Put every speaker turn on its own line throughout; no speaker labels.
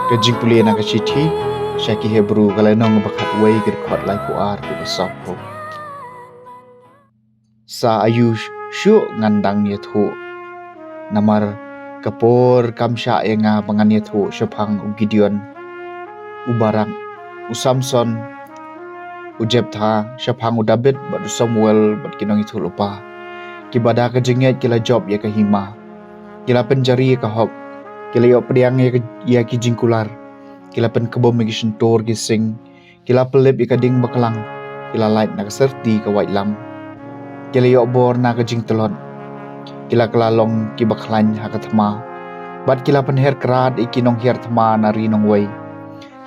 Kajing puli na kashiti, Shaki Hebrew galenong bakat way kirkot lai puar ku basapo. Sa ayush syu ngandang yathu. Namar kapor kamsha nga bangan yathu syapang u Gideon. U Barak, u Samson, u Jephthah, syapang u David, bat u Samuel, bat kinong itu lupa. Kibada kajinget kila job ya kahima. Kila penjari ya kahok. Kila yok pediang ya kijingkular. Kila pen kebom ya kisentor kising. Kila pelip ya kading bakalang. Kila light na kaserti ka white lam. Kila yok bor na kajing telon. Kila kelalong kibaklan hakathma. Bat kila penher kerat ikinong hiar thma na rinong way.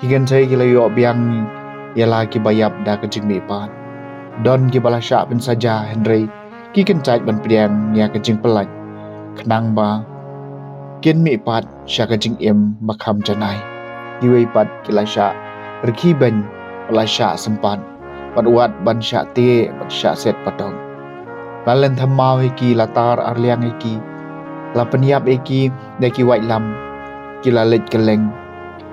Higan chay kila yok biang yala kibayap da kajing mipan. Don kibala sya pen saja Henry. Kiken cait ban pediang ya kajing pelaj. Kenang ba kin mi pat sya kajing im makam janai. Diwei pat kila sya reki ben pala sya sempat. Pat uat ban sya te pat sya set patong. Lalen thamau hiki latar arliang hiki. La peniap hiki deki white lam. Kila let keleng.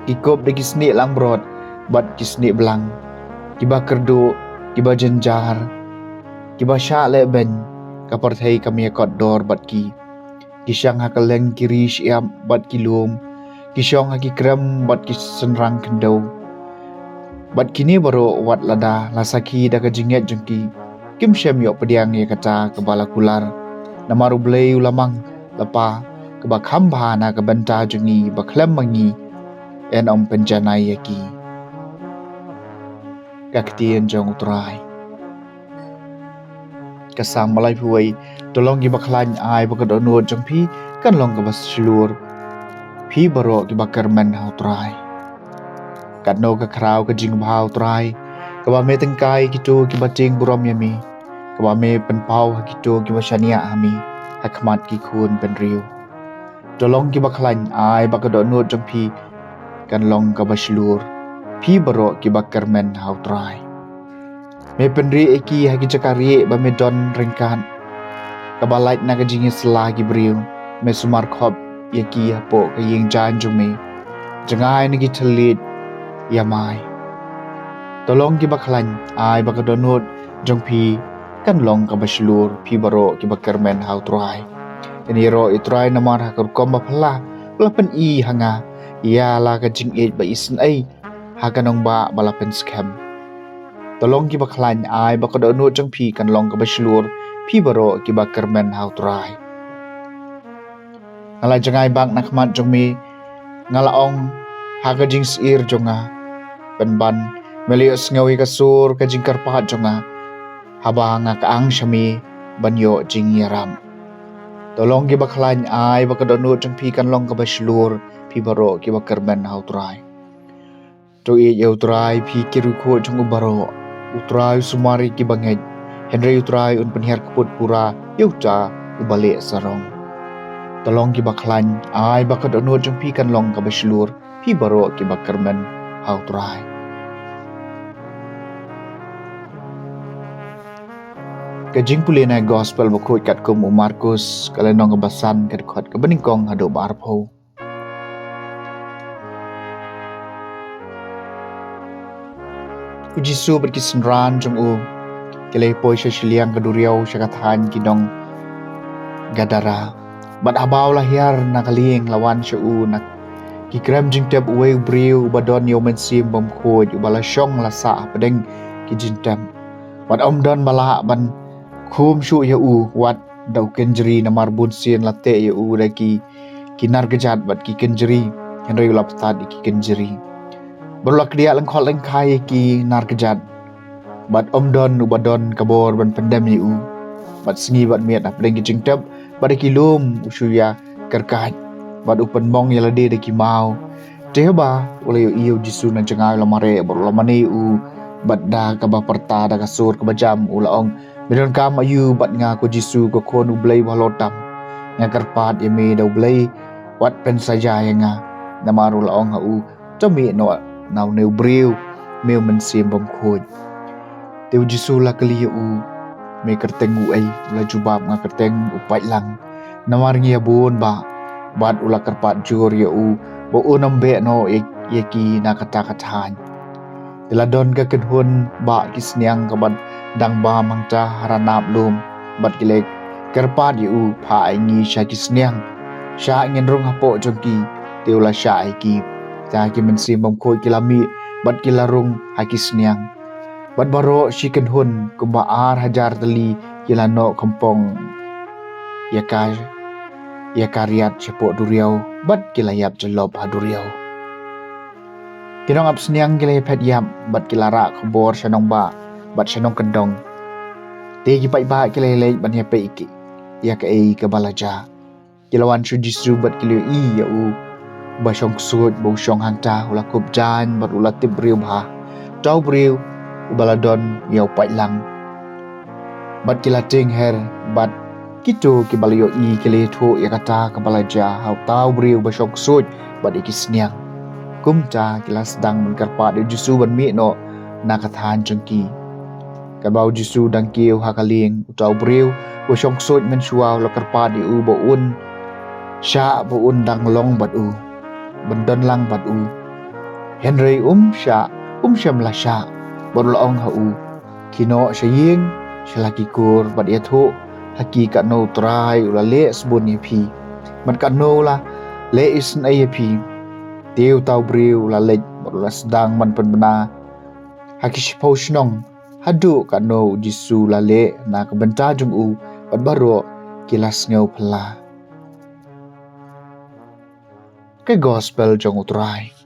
Kikop deki snik lang brod. Bat kisnik belang. Kiba kerdu. Kiba jenjar. Kiba sya le ben. Kapar thai kami akot dor bat ki. Kisyang hakaleng kiri syam bat kilum. Kisyong haki krem bat kisenrang kendau. Bat kini baru wat lada lasaki da kajinget jengki. Kim syam yok pediang ya kaca kebala kular. Namaru blei ulamang lepa keba khamba na kebenta jengi baklem mangi. En om penjanai yaki. Kaktien jong utrai. Kasang malai puai tolong ki baklan ai bakadonut jong pi kan long ka baslur pi baro ki bakarman hau trai kat no ka krau ka jing bhau trai ka ba me tengkai ki tu ki bating buram yami ka ba me penpau ha ki tu ki basania hami hakmat ki khun pen riu tolong ki baklan ai bakadonut jong pi kan long ka baslur pi baro ki bakarman hau trai me penri eki haki cakari ba me don ringkan kabalait na kajingi selagi beriu me sumar khop yaki hapo kaying jan jume jangai nagi telit yamai tolong ki baklan ai bakadonut jong pi kan long ka baslur pi baro ki bakermen hau trai ini ro itrai namar hakar kom ba phla lapen I hanga ya la kajing e ba isen ai hakanong ba balapen scam tolong ki baklan ai bakadonut jong pi kan long ka baslur pi baro ki bakermen hau trai ngala jangai bang nakmat jong mi ngala ong haga jing sir jonga penban melios ngawi kasur ka jing karpat jonga haba nga kaang syami banyo jing yaram tolong ki baklan ai bakadonut jong pi kan long ka baslur pi baro ki bakermen hau trai to I yau trai pi kiruko jong baro utrai sumari ki bangai Henry utrai un penhiar keput pura yauta ubalik sarong. Tolong ki baklan ai bakadonut jong pi kan long ka baslur pi baro ki bakermen hau trai. Kajing pulina gospel bakut kat kum Markus kalenong kebasan kedekot kebeningkong hado barpo. Jisu berkisenran jong u kelai poi syaliang keduriau syakathan kinong gadara bat abau lahiar nakaling lawan syau nak kikrem jingtep uwe briu badon yo mensim bom khoj ubala syong lasa pedeng kijintam bat omdon bala ban khum syu ya u wat dau kenjeri namar bun sien late ya u daki kinar gejat bat ki kenjeri henry laptad ki kenjeri berlak dia lengkol lengkai ki nar gejat bat omdon ubadon kabor ban pendam ni u bat sengi bat miat ap deng jingtep bat kilum usuya kerkat bat upen mong yalade de ki mau tehba oleh iyo jisu na jangai lamare bor lamani u bat da ka ba perta da kasur ka bajam ulaong bidon kam ayu bat nga ko jisu ko kon ublei balotam nga karpat yeme da ublei wat pen saja nga namaru laong ha u tomi no naw ne ubriu meu mensim bom khoj Teu Jisu la kali u me kerteng u ai la jubab nga kerteng upai lang namar ngia bon ba bat ula kerpat jur ya u bo unambe no yeki na kata-kataan. Diladon ka kedhun ba kisniang kabat dang ba mangta haranap lum bat gilek kerpat ya u pha ngi sha kisniang sha ngin rung hapo jongki teula sha ki ta ki mensim bom khoi kilami bat kilarung hakisniang bat baro si kedhun kumba ar hajar tali kilano kampong ya karyat cepo duriau bat kilayap jelop haduriau. Kinong apsniang kilay pet yam bat kilara kubor syanong ba bat syanong kendong. Te kipai ba kilay lay ban ya pe iki ya ka ei kabalaja. Kilawan su jisu bat kilay i ya u ba syong sud bo syong hangta ula kup jan bat ula tip briu ba. Tau briu ubaladon ya upai lang. Bat kilating her bat Kito kibalayo i kilitho ya kata kabalaja hau tau briu basyok sud bat ikisniang. Kumta kilas dang mengkarpa de jusu ban mi no nakathan jengki. Kabau jusu dang kiu hakaling tau briu basyok sud men suaw la karpa di u bo un. Sya bo un dang long bat u. Bendon lang bat u. Henry sya mlasya borlaong ha u. Kino syaying syalaki kur bat yatho haki kat no try ula le sebun ye pi man kat no la le is na ye pi teu tau briu la le ula sedang man pen bena haki sipau snong hadu kat no jisu la le na ka benta jung u bat baro kilas ngau pela ke gospel jong utrai